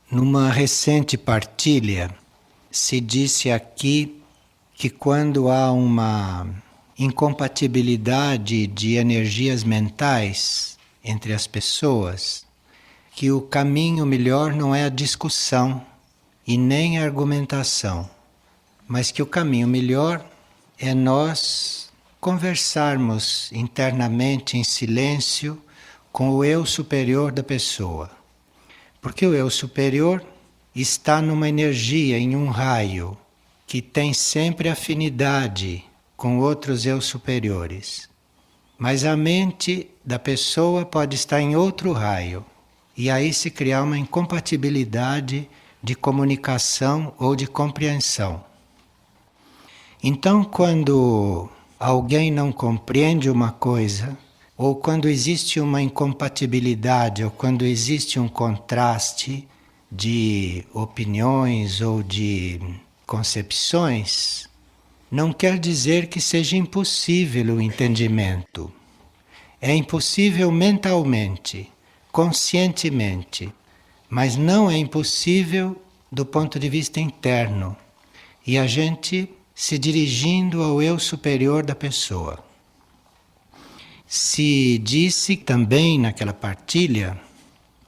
Numa recente partilha, se disse aqui que quando há uma incompatibilidade de energias mentais entre as pessoas, que o caminho melhor não é a discussão e nem a argumentação, mas que o caminho melhor é nós conversarmos internamente em silêncio com o eu superior da pessoa. Porque o eu superior está numa energia, em um raio, que tem sempre afinidade com outros eu superiores. Mas a mente da pessoa pode estar em outro raio. E aí se criar uma incompatibilidade de comunicação ou de compreensão. Então, quando alguém não compreende uma coisa, ou quando existe uma incompatibilidade, ou quando existe um contraste de opiniões ou de concepções, não quer dizer que seja impossível o entendimento. É impossível mentalmente, conscientemente, mas não é impossível do ponto de vista interno. E a gente se dirigindo ao eu superior da pessoa. Se disse também naquela partilha,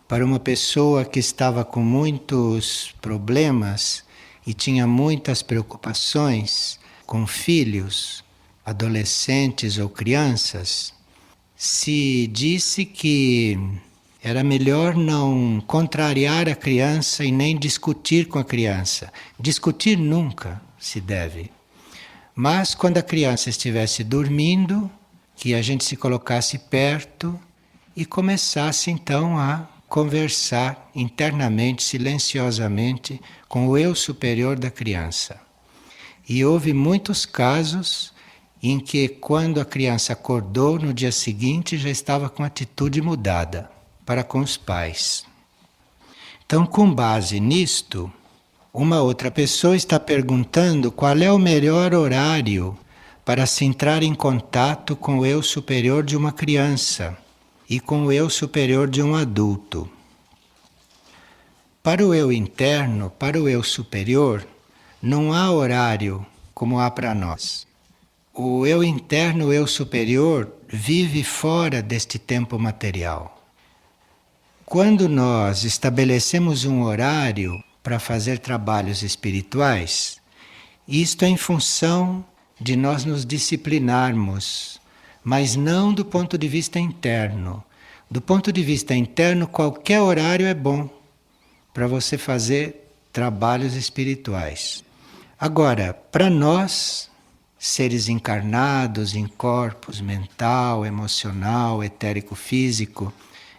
para uma pessoa que estava com muitos problemas e tinha muitas preocupações com filhos, adolescentes ou crianças, se disse que era melhor não contrariar a criança e nem discutir com a criança. Discutir nunca se deve. Mas quando a criança estivesse dormindo, que a gente se colocasse perto e começasse então a conversar internamente, silenciosamente, com o eu superior da criança. E houve muitos casos em que quando a criança acordou, no dia seguinte já estava com atitude mudada para com os pais. Então, com base nisto, uma outra pessoa está perguntando qual é o melhor horário para se entrar em contato com o eu superior de uma criança e com o eu superior de um adulto. Para o eu interno, para o eu superior, não há horário como há para nós. O eu interno, o eu superior, vive fora deste tempo material. Quando nós estabelecemos um horário para fazer trabalhos espirituais, isto é em função de nós nos disciplinarmos, mas não do ponto de vista interno. Do ponto de vista interno, qualquer horário é bom para você fazer trabalhos espirituais. Agora, para nós, seres encarnados em corpos mental, emocional, etérico, físico,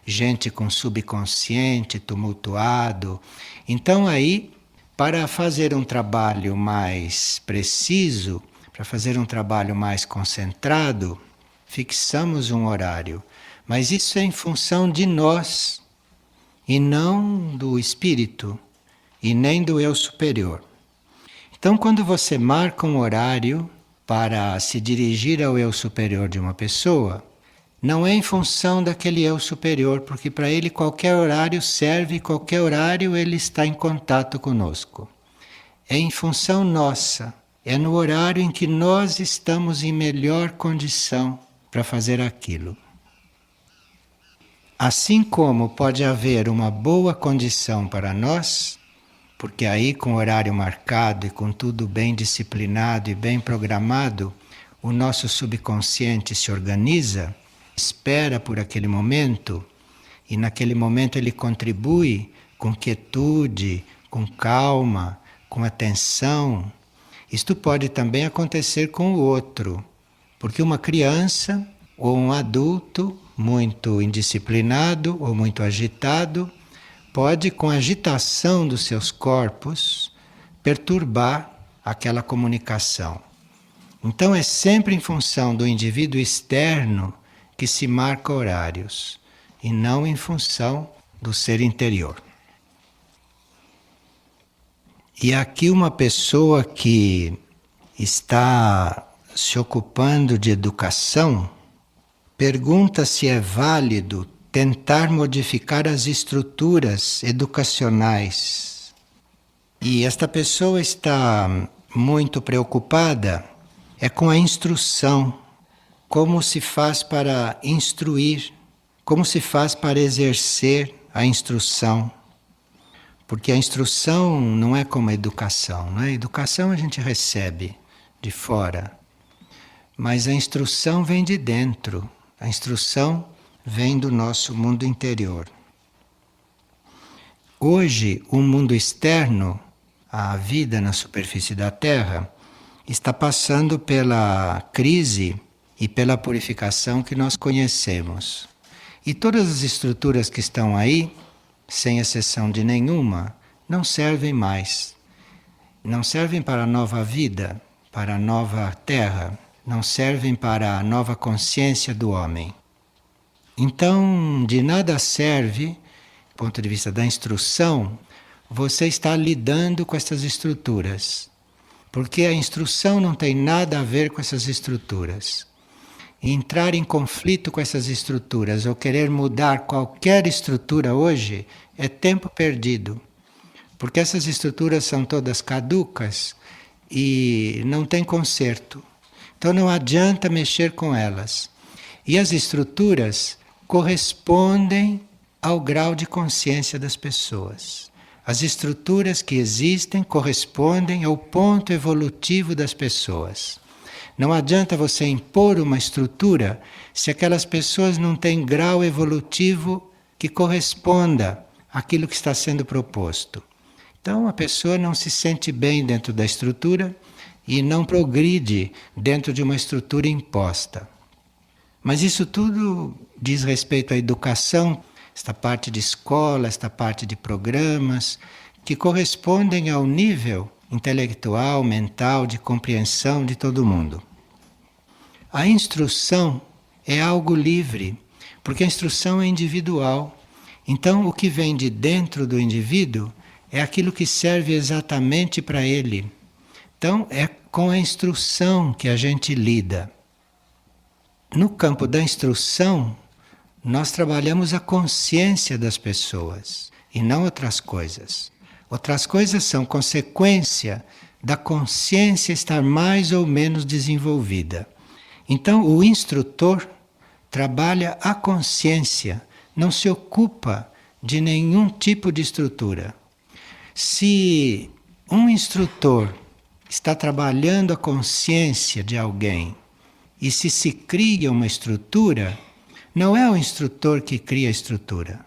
gente com subconsciente tumultuado, então aí, para fazer um trabalho mais preciso, para fazer um trabalho mais concentrado, fixamos um horário. Mas isso é em função de nós, e não do espírito, e nem do eu superior. Então, quando você marca um horário para se dirigir ao eu superior de uma pessoa, não é em função daquele eu superior, porque para ele qualquer horário serve, qualquer horário ele está em contato conosco. É em função nossa. É no horário em que nós estamos em melhor condição para fazer aquilo. Assim como pode haver uma boa condição para nós, porque aí com o horário marcado e com tudo bem disciplinado e bem programado, o nosso subconsciente se organiza, espera por aquele momento, e naquele momento ele contribui com quietude, com calma, com atenção. Isto pode também acontecer com o outro, porque uma criança ou um adulto muito indisciplinado ou muito agitado pode, com a agitação dos seus corpos, perturbar aquela comunicação. Então é sempre em função do indivíduo externo que se marca horários, e não em função do ser interior. E aqui uma pessoa que está se ocupando de educação pergunta se é válido tentar modificar as estruturas educacionais. E esta pessoa está muito preocupada com a instrução, como se faz para instruir, como se faz para exercer a instrução. Porque a instrução não é como a educação, não é? A educação a gente recebe de fora, mas a instrução vem de dentro, a instrução vem do nosso mundo interior. Hoje, o mundo externo, a vida na superfície da Terra, está passando pela crise e pela purificação que nós conhecemos. E todas as estruturas que estão aí, sem exceção de nenhuma, não servem mais. Não servem para a nova vida, para a nova Terra, não servem para a nova consciência do homem. Então, de nada serve, do ponto de vista da instrução, você estar lidando com essas estruturas. Porque a instrução não tem nada a ver com essas estruturas. E entrar em conflito com essas estruturas ou querer mudar qualquer estrutura hoje é tempo perdido. Porque essas estruturas são todas caducas e não tem conserto. Então não adianta mexer com elas. E as estruturas correspondem ao grau de consciência das pessoas. As estruturas que existem correspondem ao ponto evolutivo das pessoas. Não adianta você impor uma estrutura se aquelas pessoas não têm grau evolutivo que corresponda àquilo que está sendo proposto. Então a pessoa não se sente bem dentro da estrutura e não progride dentro de uma estrutura imposta. Mas isso tudo diz respeito à educação, esta parte de escola, esta parte de programas, que correspondem ao nível intelectual, mental, de compreensão de todo mundo. A instrução é algo livre, porque a instrução é individual. Então, o que vem de dentro do indivíduo é aquilo que serve exatamente para ele. Então, é com a instrução que a gente lida. No campo da instrução, nós trabalhamos a consciência das pessoas e não outras coisas. Outras coisas são consequência da consciência estar mais ou menos desenvolvida. Então, o instrutor trabalha a consciência, não se ocupa de nenhum tipo de estrutura. Se um instrutor está trabalhando a consciência de alguém e se cria uma estrutura, não é o instrutor que cria a estrutura.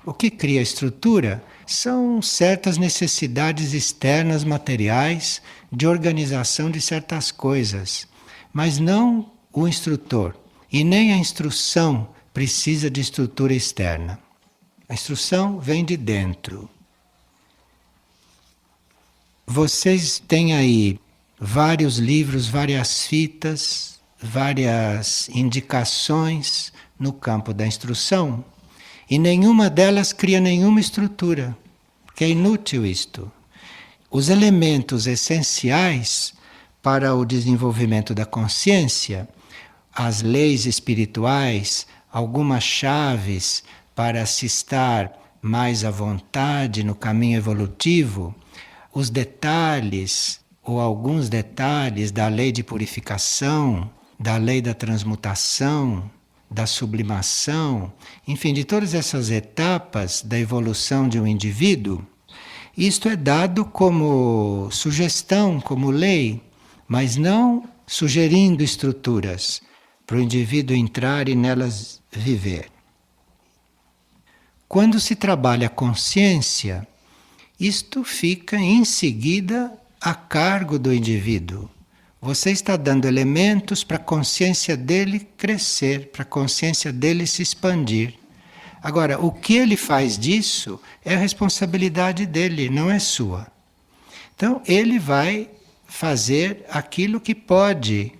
O que cria a estrutura são certas necessidades externas materiais de organização de certas coisas, mas não o instrutor. E nem a instrução precisa de estrutura externa. A instrução vem de dentro. Vocês têm aí vários livros, várias fitas, várias indicações no campo da instrução, e nenhuma delas cria nenhuma estrutura, porque é inútil isto. Os elementos essenciais para o desenvolvimento da consciência, as leis espirituais, algumas chaves para se estar mais à vontade no caminho evolutivo, os detalhes ou alguns detalhes da lei de purificação, da lei da transmutação, da sublimação, enfim, de todas essas etapas da evolução de um indivíduo, isto é dado como sugestão, como lei, mas não sugerindo estruturas para o indivíduo entrar e nelas viver. Quando se trabalha a consciência, isto fica em seguida a cargo do indivíduo. Você está dando elementos para a consciência dele crescer, para a consciência dele se expandir. Agora, o que ele faz disso é a responsabilidade dele, não é sua. Então, ele vai fazer aquilo que pode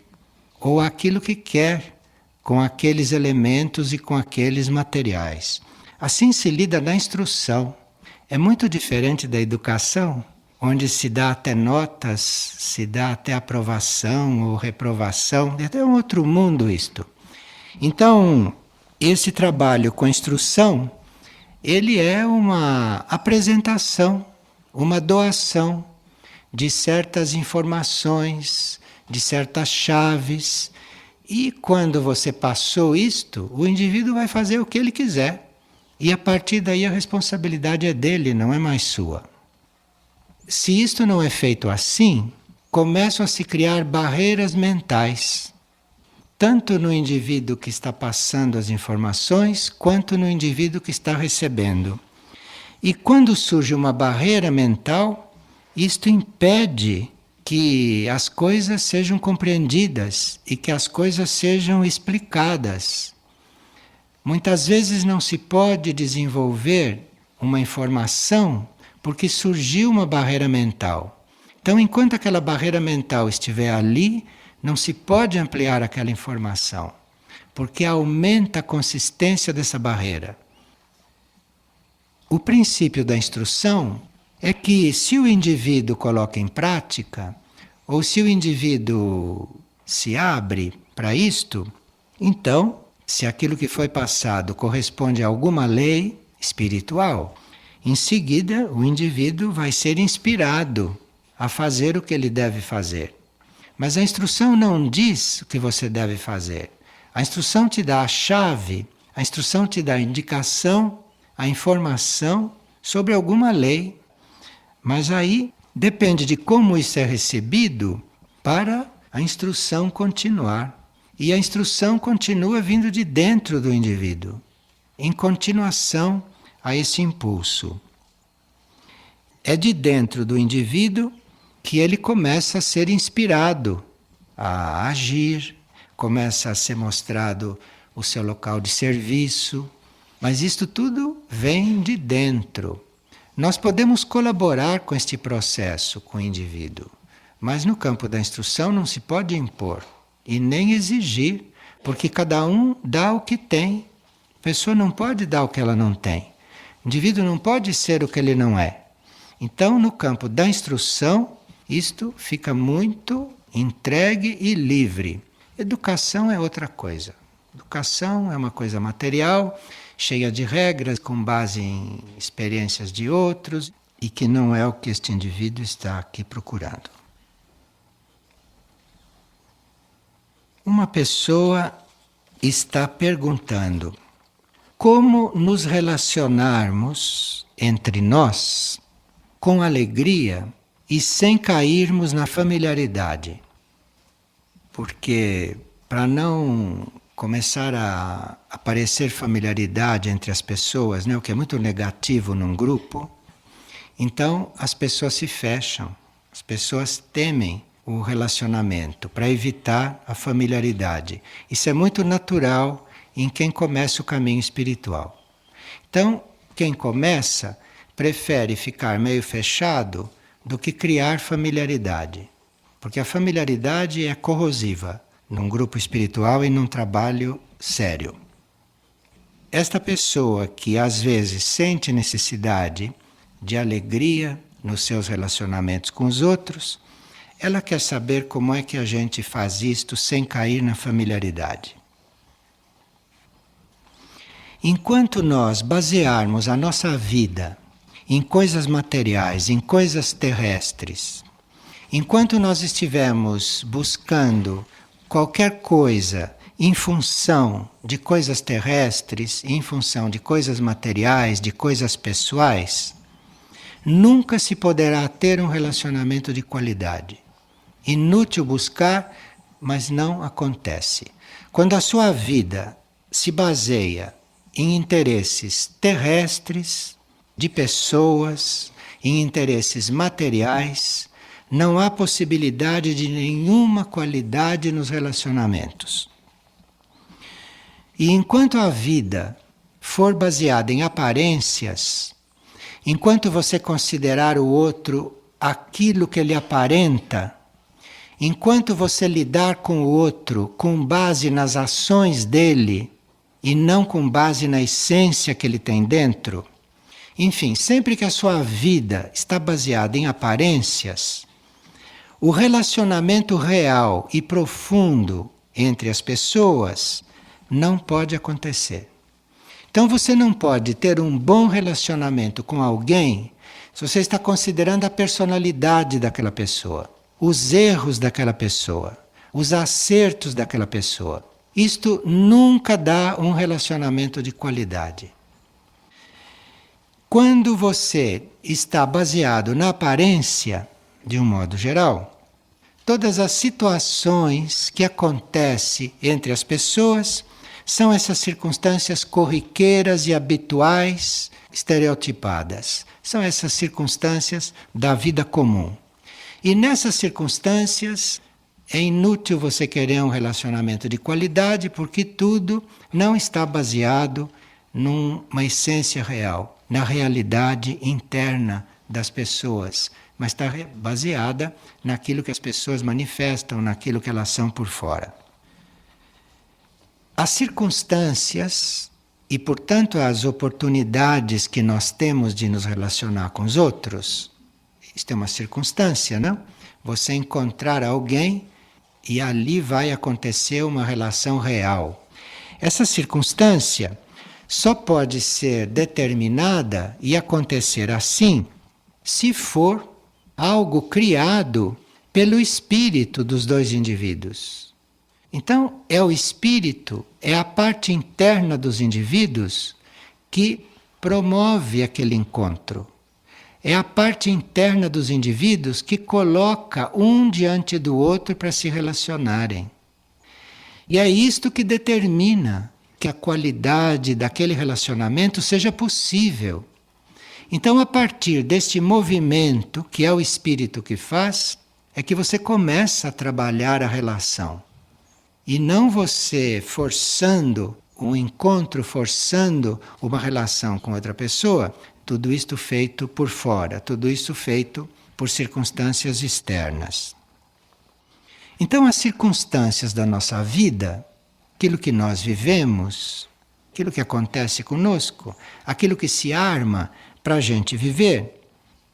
ou aquilo que quer com aqueles elementos e com aqueles materiais. Assim se lida na instrução. É muito diferente da educação, onde se dá até notas, se dá até aprovação ou reprovação, é até um outro mundo isto. Então, esse trabalho com instrução, ele é uma apresentação, uma doação de certas informações, de certas chaves. E quando você passou isto, o indivíduo vai fazer o que ele quiser. E a partir daí a responsabilidade é dele, não é mais sua. Se isto não é feito assim, começam a se criar barreiras mentais, tanto no indivíduo que está passando as informações, quanto no indivíduo que está recebendo. E quando surge uma barreira mental, isto impede que as coisas sejam compreendidas e que as coisas sejam explicadas. Muitas vezes não se pode desenvolver uma informação porque surgiu uma barreira mental. Então, enquanto aquela barreira mental estiver ali, não se pode ampliar aquela informação, porque aumenta a consistência dessa barreira. O princípio da instrução é que, se o indivíduo coloca em prática, ou se o indivíduo se abre para isto, então, se aquilo que foi passado corresponde a alguma lei espiritual, em seguida o indivíduo vai ser inspirado a fazer o que ele deve fazer. Mas a instrução não diz o que você deve fazer. A instrução te dá a chave, a instrução te dá a indicação, a informação sobre alguma lei. Mas aí depende de como isso é recebido para a instrução continuar. E a instrução continua vindo de dentro do indivíduo, em continuação a esse impulso. É de dentro do indivíduo que ele começa a ser inspirado a agir, começa a ser mostrado o seu local de serviço, mas isto tudo vem de dentro. Nós podemos colaborar com este processo com o indivíduo, mas no campo da instrução não se pode impor e nem exigir, porque cada um dá o que tem. A pessoa não pode dar o que ela não tem. O indivíduo não pode ser o que ele não é. Então, no campo da instrução, isto fica muito entregue e livre. Educação é outra coisa. Educação é uma coisa material, cheia de regras, com base em experiências de outros, e que não é o que este indivíduo está aqui procurando. Uma pessoa está perguntando como nos relacionarmos entre nós com alegria e sem cairmos na familiaridade. Porque para não começar a aparecer familiaridade entre as pessoas, né, o que é muito negativo num grupo, então as pessoas se fecham, as pessoas temem o relacionamento para evitar a familiaridade. Isso é muito natural em quem começa o caminho espiritual. Então, quem começa prefere ficar meio fechado do que criar familiaridade, porque a familiaridade é corrosiva num grupo espiritual e num trabalho sério. Esta pessoa que às vezes sente necessidade de alegria nos seus relacionamentos com os outros, ela quer saber como é que a gente faz isto sem cair na familiaridade. Enquanto nós basearmos a nossa vida em coisas materiais, em coisas terrestres, enquanto nós estivermos buscando qualquer coisa em função de coisas terrestres, em função de coisas materiais, de coisas pessoais, nunca se poderá ter um relacionamento de qualidade. Inútil buscar, mas não acontece. Quando a sua vida se baseia em interesses terrestres, de pessoas, em interesses materiais, não há possibilidade de nenhuma qualidade nos relacionamentos. E enquanto a vida for baseada em aparências, enquanto você considerar o outro aquilo que ele aparenta, enquanto você lidar com o outro com base nas ações dele e não com base na essência que ele tem dentro, enfim, sempre que a sua vida está baseada em aparências, o relacionamento real e profundo entre as pessoas não pode acontecer. Então você não pode ter um bom relacionamento com alguém se você está considerando a personalidade daquela pessoa, os erros daquela pessoa, os acertos daquela pessoa. Isto nunca dá um relacionamento de qualidade. Quando você está baseado na aparência, de um modo geral, todas as situações que acontecem entre as pessoas são essas circunstâncias corriqueiras e habituais, estereotipadas. São essas circunstâncias da vida comum. E nessas circunstâncias é inútil você querer um relacionamento de qualidade, porque tudo não está baseado numa essência real, na realidade interna das pessoas, mas está baseada naquilo que as pessoas manifestam, naquilo que elas são por fora. As circunstâncias e, portanto, as oportunidades que nós temos de nos relacionar com os outros, isto é uma circunstância, não? Você encontrar alguém e ali vai acontecer uma relação real. Essa circunstância só pode ser determinada e acontecer assim se for algo criado pelo espírito dos dois indivíduos. Então, é o espírito, é a parte interna dos indivíduos que promove aquele encontro. É a parte interna dos indivíduos que coloca um diante do outro para se relacionarem. E é isto que determina que a qualidade daquele relacionamento seja possível. Então, a partir deste movimento, que é o espírito que faz, é que você começa a trabalhar a relação. E não você forçando um encontro, forçando uma relação com outra pessoa, tudo isto feito por fora, tudo isso feito por circunstâncias externas. Então, as circunstâncias da nossa vida, aquilo que nós vivemos, aquilo que acontece conosco, aquilo que se arma para a gente viver,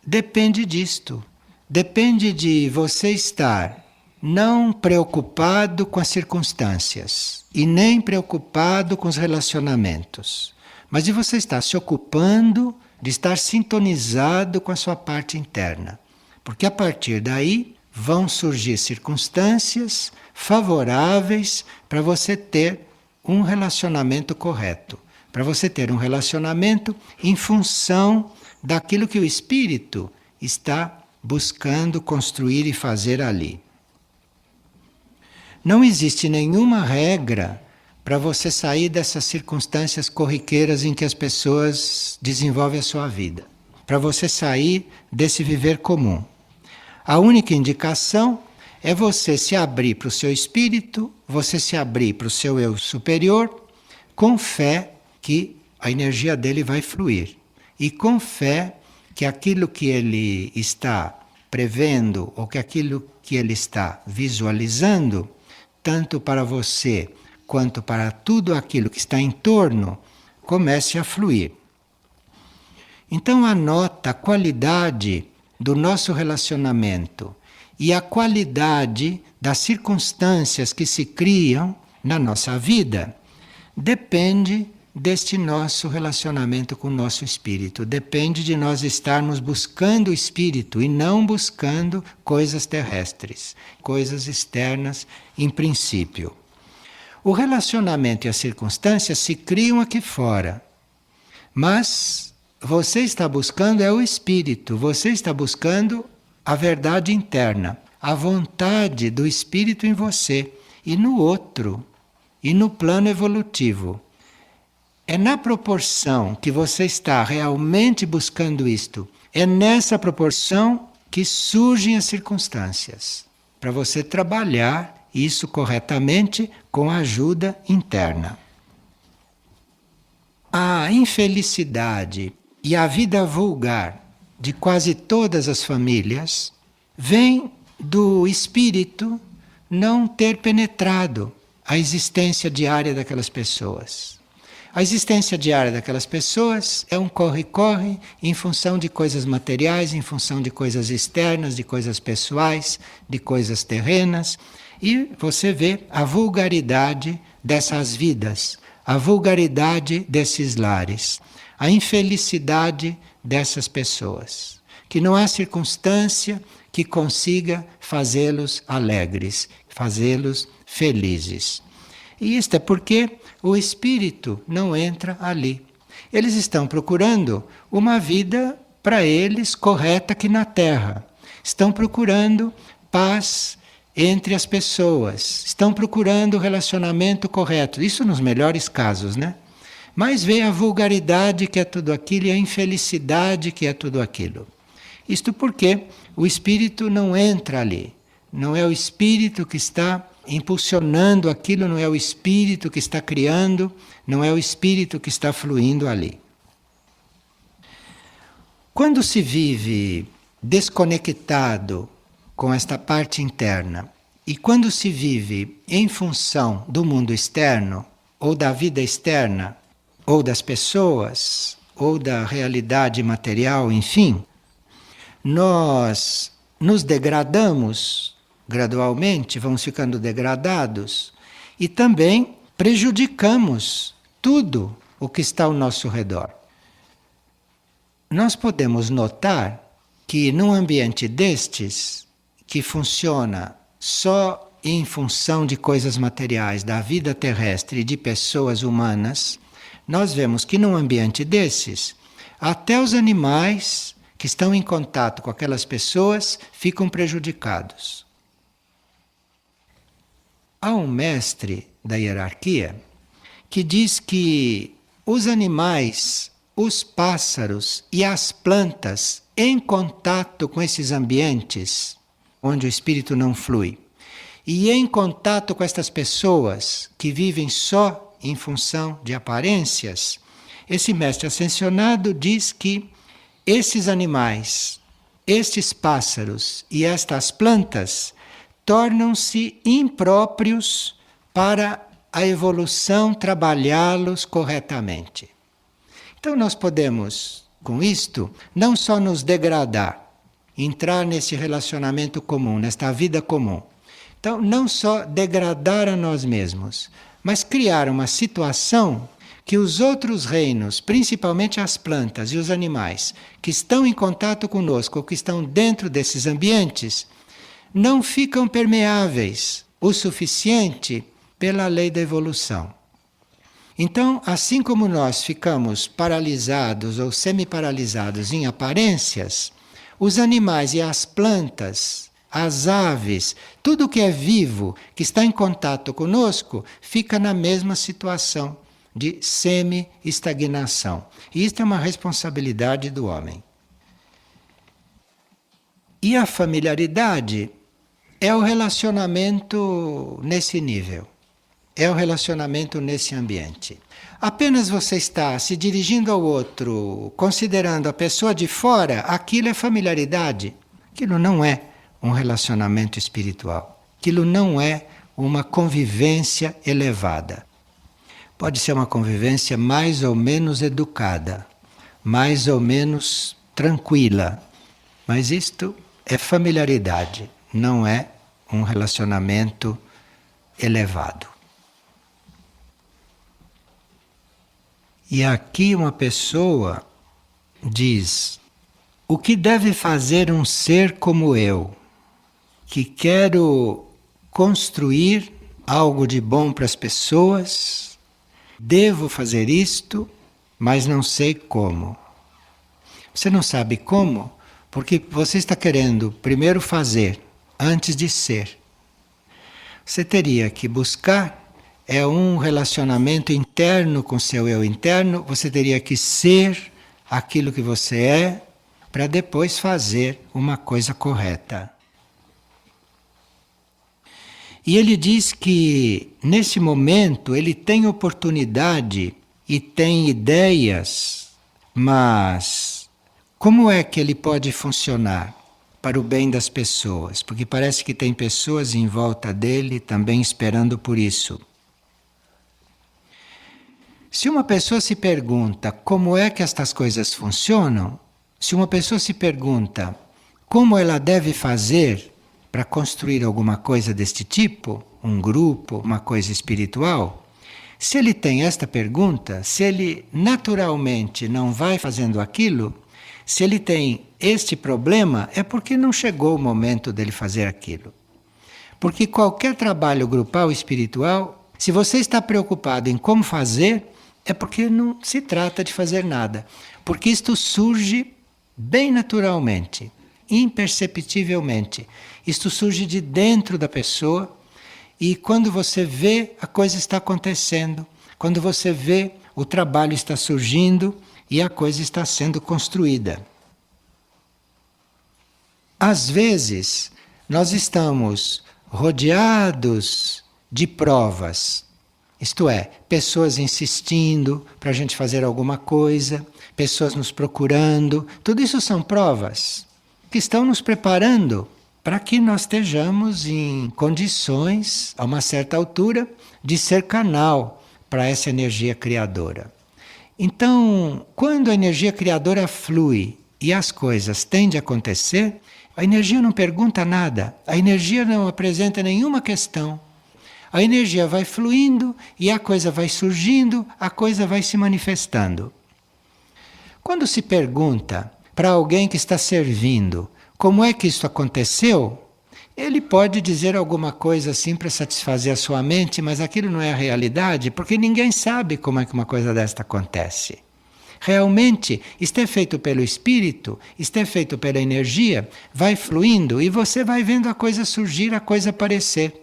depende disto. Depende de você estar não preocupado com as circunstâncias e nem preocupado com os relacionamentos, mas de você estar se ocupando de estar sintonizado com a sua parte interna. Porque a partir daí vão surgir circunstâncias favoráveis para você ter um relacionamento correto, para você ter um relacionamento em função daquilo que o espírito está buscando construir e fazer ali. Não existe nenhuma regra para você sair dessas circunstâncias corriqueiras em que as pessoas desenvolvem a sua vida, para você sair desse viver comum. A única indicação é você se abrir para o seu espírito, você se abrir para o seu eu superior, com fé que a energia dele vai fluir. E com fé que aquilo que ele está prevendo, ou que aquilo que ele está visualizando, tanto para você quanto para tudo aquilo que está em torno, comece a fluir. Então anota a qualidade do nosso relacionamento e a qualidade das circunstâncias que se criam na nossa vida depende deste nosso relacionamento com o nosso espírito. Depende de nós estarmos buscando o espírito e não buscando coisas terrestres, coisas externas em princípio. O relacionamento e as circunstâncias se criam aqui fora, mas você está buscando é o espírito, você está buscando a verdade interna, a vontade do espírito em você e no outro, e no plano evolutivo. É na proporção que você está realmente buscando isto, é nessa proporção que surgem as circunstâncias, para você trabalhar isso corretamente com a ajuda interna. A infelicidade e a vida vulgar de quase todas as famílias vem do espírito não ter penetrado a existência diária daquelas pessoas. A existência diária daquelas pessoas é um corre-corre em função de coisas materiais, em função de coisas externas, de coisas pessoais, de coisas terrenas. E você vê a vulgaridade dessas vidas, a vulgaridade desses lares, a infelicidade dessas pessoas. Que não há circunstância que consiga fazê-los alegres, fazê-los felizes. E isto é porque o espírito não entra ali. Eles estão procurando uma vida para eles correta aqui na Terra. Estão procurando paz entre as pessoas. Estão procurando relacionamento correto. Isso nos melhores casos, né? Mas vê a vulgaridade que é tudo aquilo e a infelicidade que é tudo aquilo. Isto porque o espírito não entra ali. Não é o espírito que está impulsionando aquilo, não é o espírito que está criando, não é o espírito que está fluindo ali. Quando se vive desconectado com esta parte interna e quando se vive em função do mundo externo, ou da vida externa, ou das pessoas, ou da realidade material, enfim, nós nos degradamos gradualmente, vamos ficando degradados e também prejudicamos tudo o que está ao nosso redor. Nós podemos notar que num ambiente destes, que funciona só em função de coisas materiais, da vida terrestre e de pessoas humanas, nós vemos que num ambiente desses, até os animais que estão em contato com aquelas pessoas ficam prejudicados. Há um mestre da hierarquia que diz que os animais, os pássaros e as plantas em contato com esses ambientes onde o espírito não flui e em contato com estas pessoas que vivem só em função de aparências, esse mestre ascensionado diz que esses animais, estes pássaros e estas plantas tornam-se impróprios para a evolução trabalhá-los corretamente. Então nós podemos, com isto, não só nos degradar, entrar nesse relacionamento comum, nesta vida comum. Então, não só degradar a nós mesmos, mas criar uma situação que os outros reinos, principalmente as plantas e os animais, que estão em contato conosco ou que estão dentro desses ambientes, não ficam permeáveis o suficiente pela lei da evolução. Então, assim como nós ficamos paralisados ou semi-paralisados em aparências, os animais e as plantas, as aves, tudo que é vivo, que está em contato conosco, fica na mesma situação de semi-estagnação. E isto é uma responsabilidade do homem. E a familiaridade é o relacionamento nesse nível. É o relacionamento nesse ambiente. Apenas você está se dirigindo ao outro, considerando a pessoa de fora, aquilo é familiaridade. Aquilo não é um relacionamento espiritual. Aquilo não é uma convivência elevada. Pode ser uma convivência mais ou menos educada, mais ou menos tranquila. Mas isto é familiaridade, não é um relacionamento elevado. E aqui uma pessoa diz: o que deve fazer um ser como eu, que quero construir algo de bom para as pessoas, devo fazer isto, mas não sei como. Você não sabe como, porque você está querendo primeiro fazer, antes de ser. Você teria que buscar um relacionamento interno com seu eu interno, você teria que ser aquilo que você é, para depois fazer uma coisa correta. E ele diz que, nesse momento, ele tem oportunidade e tem ideias, mas como é que ele pode funcionar para o bem das pessoas? Porque parece que tem pessoas em volta dele também esperando por isso. Se uma pessoa se pergunta como é que estas coisas funcionam, se uma pessoa se pergunta como ela deve fazer para construir alguma coisa deste tipo, um grupo, uma coisa espiritual, Se ele tem esta pergunta, se ele naturalmente não vai fazendo aquilo, se ele tem este problema, é porque não chegou o momento dele fazer aquilo. Porque qualquer trabalho grupal espiritual, se você está preocupado em como fazer, é porque não se trata de fazer nada. Porque isto surge bem naturalmente, imperceptivelmente. Isto surge de dentro da pessoa e quando você vê, a coisa está acontecendo. Quando você vê, o trabalho está surgindo e a coisa está sendo construída. Às vezes, nós estamos rodeados de provas. Isto é, pessoas insistindo para a gente fazer alguma coisa, pessoas nos procurando. Tudo isso são provas que estão nos preparando para que nós estejamos em condições, a uma certa altura, de ser canal para essa energia criadora. Então, quando a energia criadora flui e as coisas tendem a acontecer, a energia não pergunta nada, a energia não apresenta nenhuma questão. A energia vai fluindo e a coisa vai surgindo, a coisa vai se manifestando. Quando se pergunta para alguém que está servindo como é que isso aconteceu, ele pode dizer alguma coisa assim para satisfazer a sua mente, mas aquilo não é a realidade, porque ninguém sabe como é que uma coisa desta acontece. Realmente, isto é feito pelo espírito, isto é feito pela energia, vai fluindo e você vai vendo a coisa surgir, a coisa aparecer.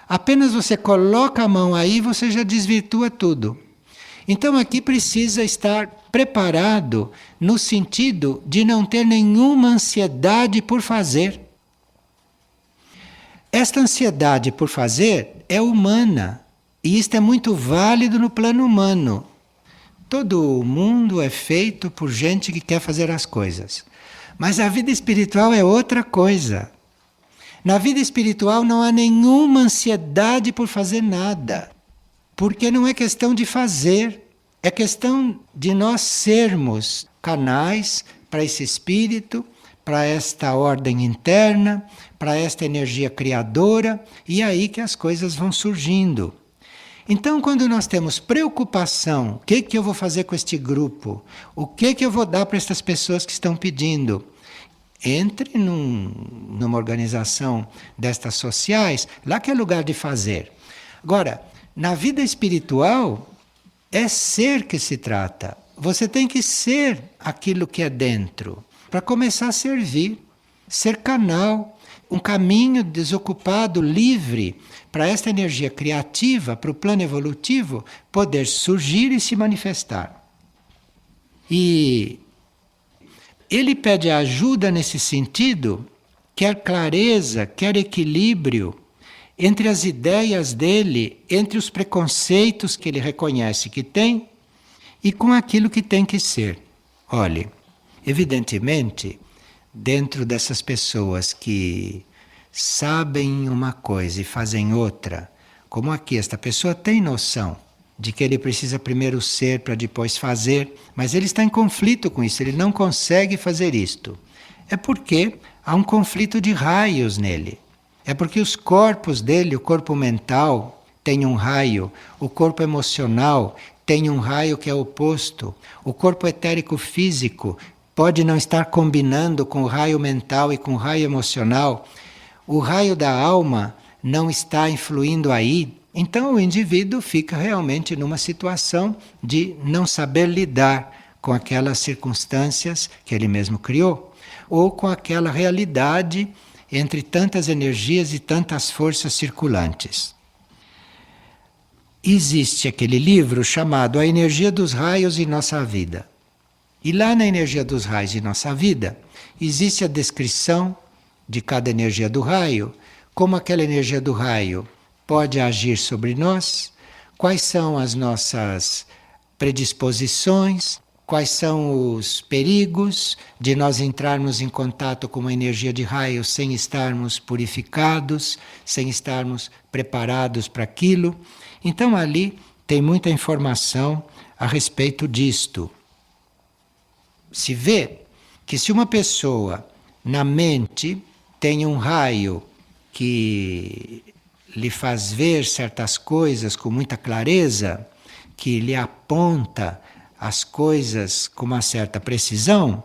Apenas você coloca a mão aí, você já desvirtua tudo. Então aqui precisa estar preparado no sentido de não ter nenhuma ansiedade por fazer. Esta ansiedade por fazer é humana e isto é muito válido no plano humano. Todo mundo é feito por gente que quer fazer as coisas. Mas a vida espiritual é outra coisa. Na vida espiritual não há nenhuma ansiedade por fazer nada. Porque não é questão de fazer, é questão de nós sermos canais para esse espírito, para esta ordem interna, para esta energia criadora, e é aí que as coisas vão surgindo. Então, quando nós temos preocupação, o que eu vou fazer com este grupo? O que eu vou dar para estas pessoas que estão pedindo? Entre numa organização destas sociais, lá que é lugar de fazer. Agora, na vida espiritual, é ser que se trata. Você tem que ser aquilo que é dentro, para começar a servir, ser canal, um caminho desocupado, livre, para esta energia criativa, para o plano evolutivo, poder surgir e se manifestar. E ele pede ajuda nesse sentido, quer clareza, quer equilíbrio, entre as ideias dele, entre os preconceitos que ele reconhece que tem e com aquilo que tem que ser. Olhe, evidentemente, dentro dessas pessoas que sabem uma coisa e fazem outra, como aqui, esta pessoa tem noção de que ele precisa primeiro ser para depois fazer, mas ele está em conflito com isso, ele não consegue fazer isto. É porque há um conflito de raios nele. É porque os corpos dele, o corpo mental tem um raio, o corpo emocional tem um raio que é oposto, o corpo etérico físico pode não estar combinando com o raio mental e com o raio emocional, o raio da alma não está influindo aí. Então o indivíduo fica realmente numa situação de não saber lidar com aquelas circunstâncias que ele mesmo criou, ou com aquela realidade entre tantas energias e tantas forças circulantes. Existe aquele livro chamado A Energia dos Raios em Nossa Vida. E lá na Energia dos Raios em Nossa Vida, existe a descrição de cada energia do raio, como aquela energia do raio pode agir sobre nós, quais são as nossas predisposições, quais são os perigos de nós entrarmos em contato com uma energia de raio sem estarmos purificados, sem estarmos preparados para aquilo. Então ali tem muita informação a respeito disto. Se vê que se uma pessoa na mente tem um raio que lhe faz ver certas coisas com muita clareza, que lhe aponta as coisas com uma certa precisão,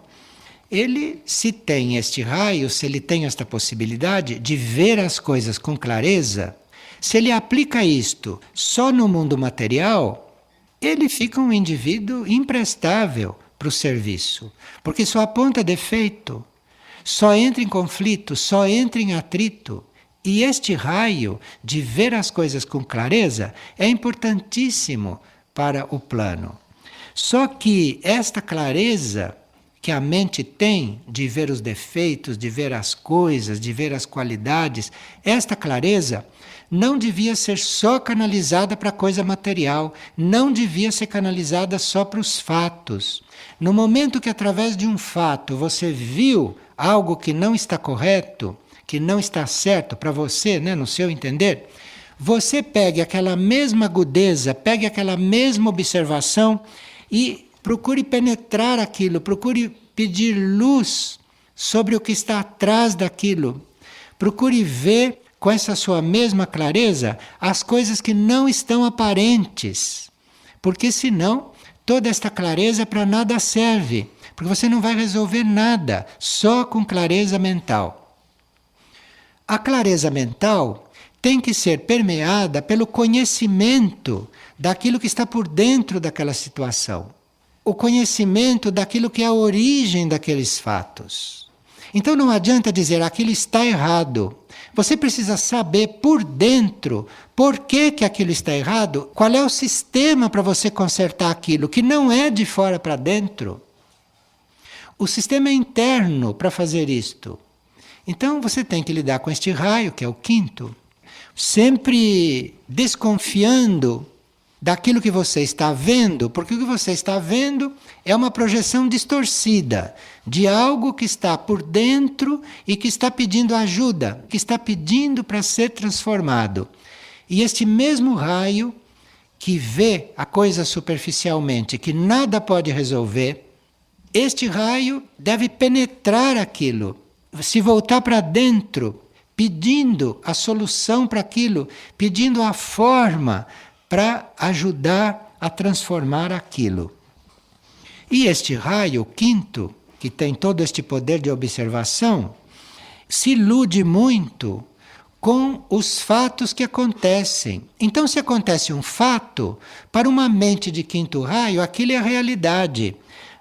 ele, se tem este raio, se ele tem esta possibilidade de ver as coisas com clareza, se ele aplica isto só no mundo material, ele fica um indivíduo imprestável para o serviço, porque só aponta defeito, só entra em conflito, só entra em atrito. E este raio de ver as coisas com clareza é importantíssimo para o plano. Só que esta clareza que a mente tem de ver os defeitos, de ver as coisas, de ver as qualidades, esta clareza não devia ser só canalizada para a coisa material, não devia ser canalizada só para os fatos. No momento que através de um fato você viu algo que não está correto, que não está certo para você, no seu entender, você pegue aquela mesma agudeza, pegue aquela mesma observação e procure penetrar aquilo, procure pedir luz sobre o que está atrás daquilo. Procure ver com essa sua mesma clareza as coisas que não estão aparentes. Porque senão toda esta clareza para nada serve. Porque você não vai resolver nada só com clareza mental. A clareza mental tem que ser permeada pelo conhecimento daquilo que está por dentro daquela situação. O conhecimento daquilo que é a origem daqueles fatos. Então não adianta dizer aquilo está errado. Você precisa saber por dentro por que aquilo está errado, qual é o sistema para você consertar aquilo, que não é de fora para dentro. O sistema é interno para fazer isto. Então você tem que lidar com este raio, que é o quinto, sempre desconfiando daquilo que você está vendo, porque o que você está vendo é uma projeção distorcida de algo que está por dentro e que está pedindo ajuda, que está pedindo para ser transformado. E este mesmo raio que vê a coisa superficialmente, que nada pode resolver, este raio deve penetrar aquilo, se voltar para dentro, pedindo a solução para aquilo, pedindo a forma para ajudar a transformar aquilo. E este raio, o quinto, que tem todo este poder de observação, se ilude muito com os fatos que acontecem. Então, se acontece um fato, para uma mente de quinto raio, aquilo é a realidade.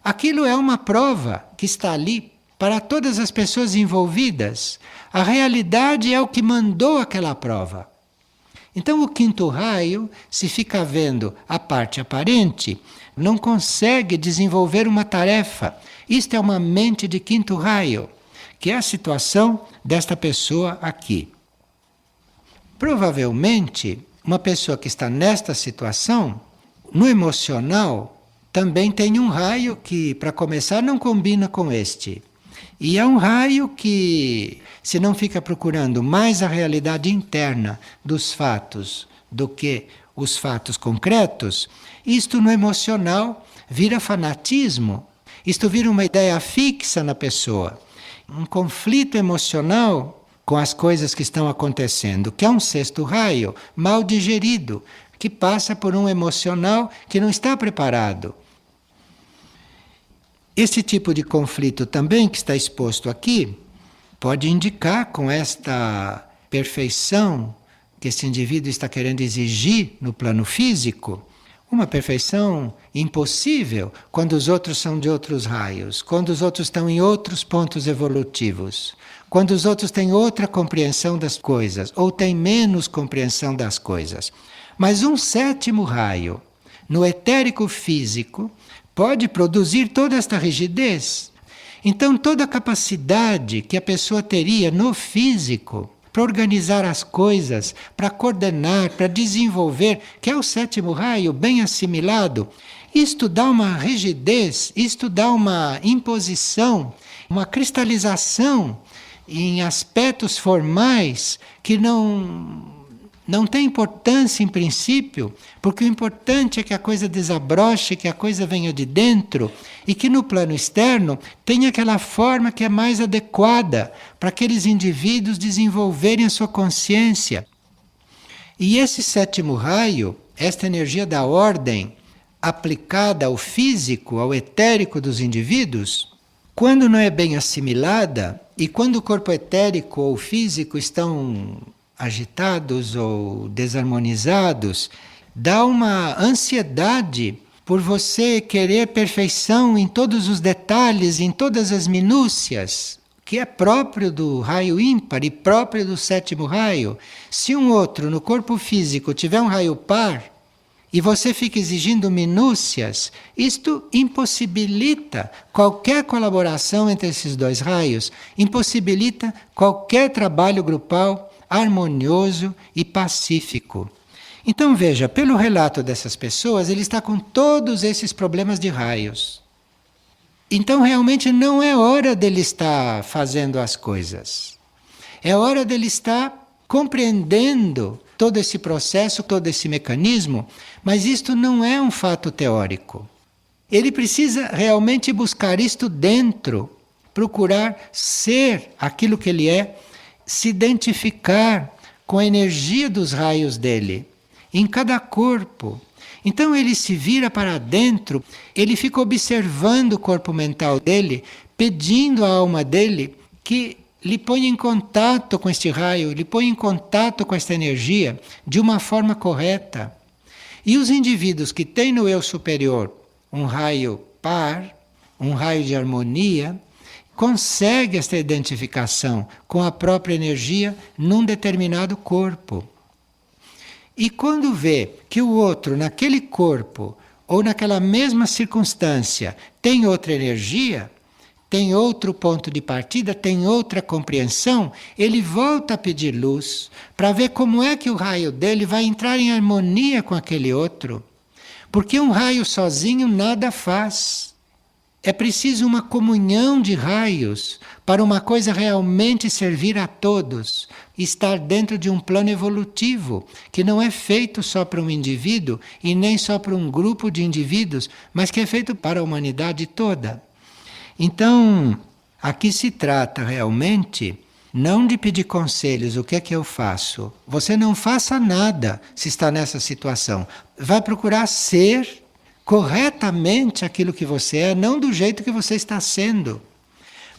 Aquilo é uma prova que está ali para todas as pessoas envolvidas. A realidade é o que mandou aquela prova. Então o quinto raio, se fica vendo a parte aparente, não consegue desenvolver uma tarefa. Isto é uma mente de quinto raio, que é a situação desta pessoa aqui. Provavelmente, uma pessoa que está nesta situação, no emocional, também tem um raio que, para começar, não combina com este. E é um raio que, se não fica procurando mais a realidade interna dos fatos do que os fatos concretos, isto no emocional vira fanatismo, isto vira uma ideia fixa na pessoa, um conflito emocional com as coisas que estão acontecendo, que é um sexto raio mal digerido, que passa por um emocional que não está preparado. Esse tipo de conflito também que está exposto aqui pode indicar, com esta perfeição que esse indivíduo está querendo exigir no plano físico, uma perfeição impossível quando os outros são de outros raios, quando os outros estão em outros pontos evolutivos, quando os outros têm outra compreensão das coisas ou têm menos compreensão das coisas. Mas um sétimo raio, no etérico físico, pode produzir toda esta rigidez. Então, toda a capacidade que a pessoa teria no físico para organizar as coisas, para coordenar, para desenvolver, que é o sétimo raio bem assimilado, isto dá uma rigidez, isto dá uma imposição, uma cristalização em aspectos formais que não tem importância em princípio, porque o importante é que a coisa desabroche, que a coisa venha de dentro e que no plano externo tenha aquela forma que é mais adequada para aqueles indivíduos desenvolverem a sua consciência. E esse sétimo raio, esta energia da ordem aplicada ao físico, ao etérico dos indivíduos, quando não é bem assimilada e quando o corpo etérico ou físico estão agitados ou desarmonizados, dá uma ansiedade por você querer perfeição em todos os detalhes, em todas as minúcias, que é próprio do raio ímpar e próprio do sétimo raio. Se um outro no corpo físico tiver um raio par e você fica exigindo minúcias, isto impossibilita qualquer colaboração entre esses dois raios, impossibilita qualquer trabalho grupal harmonioso e pacífico. Então veja, pelo relato dessas pessoas, ele está com todos esses problemas de raios. Então realmente não é hora dele estar fazendo as coisas. É hora dele estar compreendendo todo esse processo, todo esse mecanismo, mas isto não é um fato teórico. Ele precisa realmente buscar isto dentro, procurar ser aquilo que ele é, se identificar com a energia dos raios dele, em cada corpo. Então ele se vira para dentro, ele fica observando o corpo mental dele, pedindo à alma dele que lhe ponha em contato com este raio, lhe ponha em contato com esta energia de uma forma correta. E os indivíduos que têm no eu superior um raio par, um raio de harmonia, conseguem esta identificação com a própria energia num determinado corpo. E quando vê que o outro, naquele corpo, ou naquela mesma circunstância, tem outra energia, tem outro ponto de partida, tem outra compreensão, ele volta a pedir luz para ver como é que o raio dele vai entrar em harmonia com aquele outro. Porque um raio sozinho nada faz. É preciso uma comunhão de raios para uma coisa realmente servir a todos, estar dentro de um plano evolutivo, que não é feito só para um indivíduo e nem só para um grupo de indivíduos, mas que é feito para a humanidade toda. Então, aqui se trata realmente não de pedir conselhos, o que é que eu faço? Você não faça nada se está nessa situação. Vai procurar ser corretamente aquilo que você é, não do jeito que você está sendo.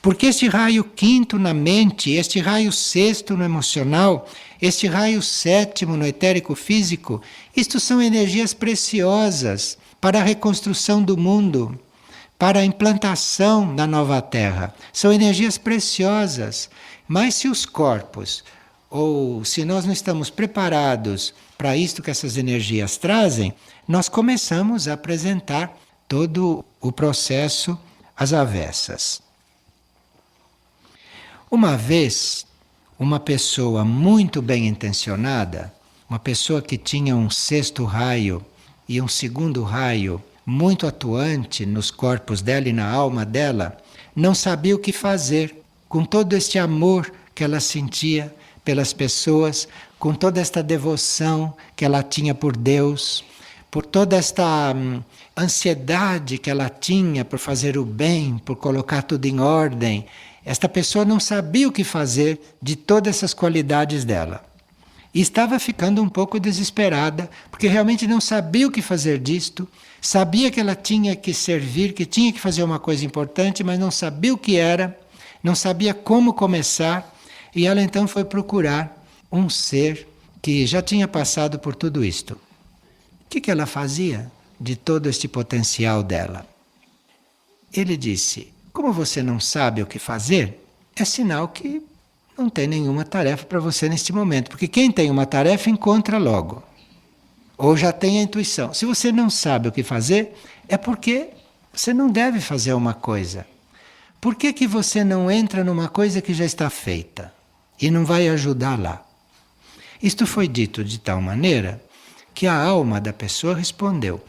Porque este raio quinto na mente, este raio sexto no emocional, este raio sétimo no etérico físico, isto são energias preciosas para a reconstrução do mundo, para a implantação da nova Terra. São energias preciosas. Mas se os corpos, ou se nós não estamos preparados para isto que essas energias trazem, nós começamos a apresentar todo o processo às avessas. Uma vez, uma pessoa muito bem intencionada, uma pessoa que tinha um sexto raio e um segundo raio muito atuante nos corpos dela e na alma dela, não sabia o que fazer com todo este amor que ela sentia pelas pessoas, com toda esta devoção que ela tinha por Deus, por toda esta ansiedade que ela tinha por fazer o bem, por colocar tudo em ordem. Esta pessoa não sabia o que fazer de todas essas qualidades dela. E estava ficando um pouco desesperada, porque realmente não sabia o que fazer disto, sabia que ela tinha que servir, que tinha que fazer uma coisa importante, mas não sabia o que era, não sabia como começar, e ela então foi procurar um ser que já tinha passado por tudo isto. O que ela fazia de todo este potencial dela? Ele disse: como você não sabe o que fazer, é sinal que não tem nenhuma tarefa para você neste momento. Porque quem tem uma tarefa encontra logo. Ou já tem a intuição. Se você não sabe o que fazer, é porque você não deve fazer uma coisa. Por que você não entra numa coisa que já está feita e não vai ajudar lá? Isto foi dito de tal maneira que a alma da pessoa respondeu.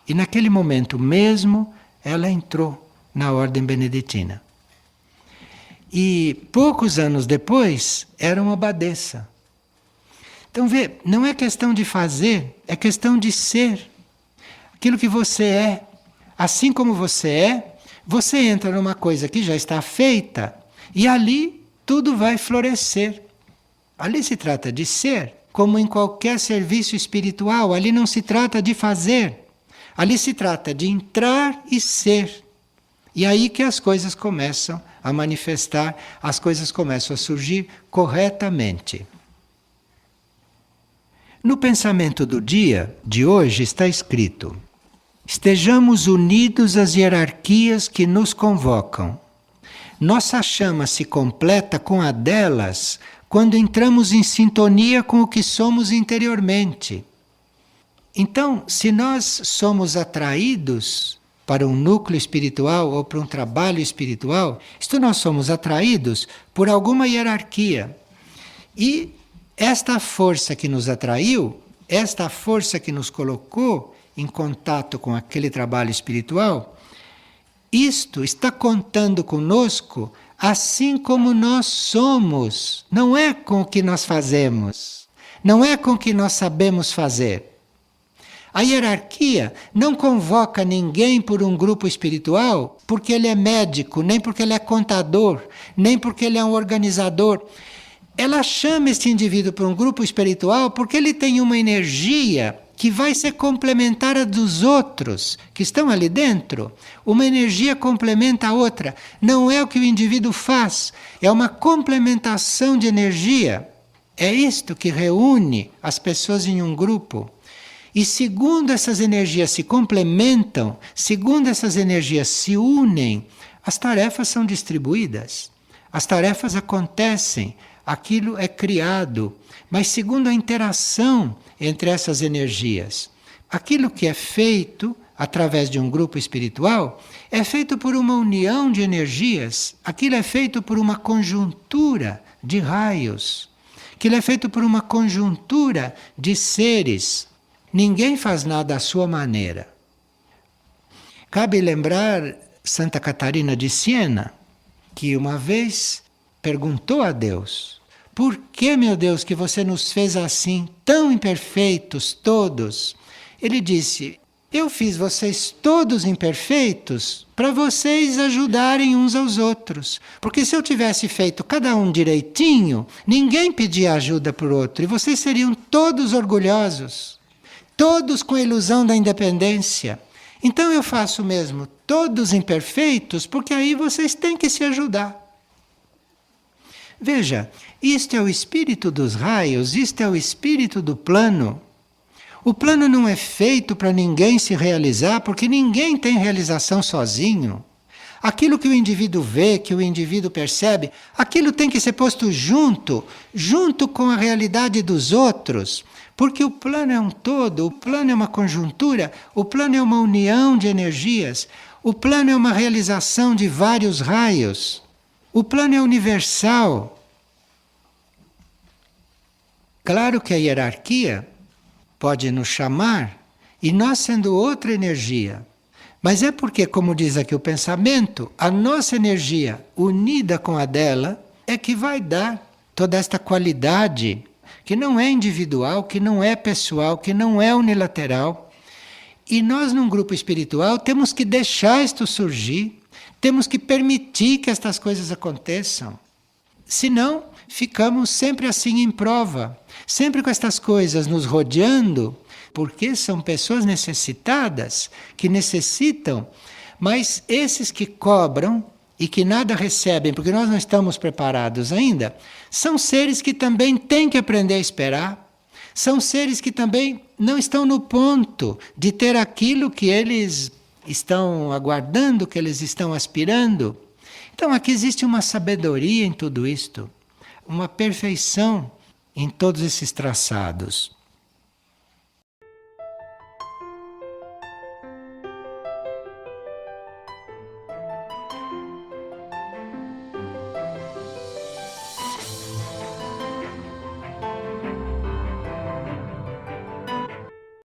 E naquele momento mesmo, ela entrou na ordem beneditina. E poucos anos depois, era uma abadesa. Então vê, não é questão de fazer, é questão de ser. Aquilo que você é, assim como você entra numa coisa que já está feita e ali tudo vai florescer. Ali se trata de ser como em qualquer serviço espiritual. Ali não se trata de fazer, ali se trata de entrar e ser. E aí que as coisas começam a manifestar, as coisas começam a surgir corretamente. No pensamento do dia de hoje está escrito: estejamos unidos às hierarquias que nos convocam. Nossa chama se completa com a delas quando entramos em sintonia com o que somos interiormente. Então, se nós somos atraídos para um núcleo espiritual ou para um trabalho espiritual, isto nós somos atraídos por alguma hierarquia. E esta força que nos atraiu, esta força que nos colocou em contato com aquele trabalho espiritual, isto está contando conosco assim como nós somos. Não é com o que nós fazemos, não é com o que nós sabemos fazer. A hierarquia não convoca ninguém por um grupo espiritual porque ele é médico, nem porque ele é contador, nem porque ele é um organizador. Ela chama este indivíduo para um grupo espiritual porque ele tem uma energia que vai ser complementar a dos outros que estão ali dentro. Uma energia complementa a outra. Não é o que o indivíduo faz, é uma complementação de energia. É isto que reúne as pessoas em um grupo. E segundo essas energias se complementam, segundo essas energias se unem, as tarefas são distribuídas, as tarefas acontecem, aquilo é criado, mas segundo a interação entre essas energias. Aquilo que é feito através de um grupo espiritual é feito por uma união de energias, aquilo é feito por uma conjuntura de raios, aquilo é feito por uma conjuntura de seres. Ninguém faz nada à sua maneira. Cabe lembrar Santa Catarina de Siena, que uma vez perguntou a Deus: por que, meu Deus, que você nos fez assim, tão imperfeitos todos? Ele disse: eu fiz vocês todos imperfeitos para vocês ajudarem uns aos outros. Porque se eu tivesse feito cada um direitinho, ninguém pedia ajuda para o outro e vocês seriam todos orgulhosos. Todos com a ilusão da independência. Então eu faço mesmo todos imperfeitos, porque aí vocês têm que se ajudar. Veja, isto é o espírito dos raios, isto é o espírito do plano. O plano não é feito para ninguém se realizar, porque ninguém tem realização sozinho. Aquilo que o indivíduo vê, que o indivíduo percebe, aquilo tem que ser posto junto com a realidade dos outros. Porque o plano é um todo, o plano é uma conjuntura, o plano é uma união de energias, o plano é uma realização de vários raios, o plano é universal. Claro que a hierarquia pode nos chamar, e nós sendo outra energia, mas é porque, como diz aqui o pensamento, a nossa energia unida com a dela é que vai dar toda esta qualidade que não é individual, que não é pessoal, que não é unilateral. E nós, num grupo espiritual, temos que deixar isto surgir, temos que permitir que estas coisas aconteçam. Senão, ficamos sempre assim em prova, sempre com estas coisas nos rodeando, porque são pessoas necessitadas, que necessitam, mas esses que cobram e que nada recebem, porque nós não estamos preparados ainda, são seres que também têm que aprender a esperar, são seres que também não estão no ponto de ter aquilo que eles estão aguardando, que eles estão aspirando. Então aqui existe uma sabedoria em tudo isto, uma perfeição em todos esses traçados.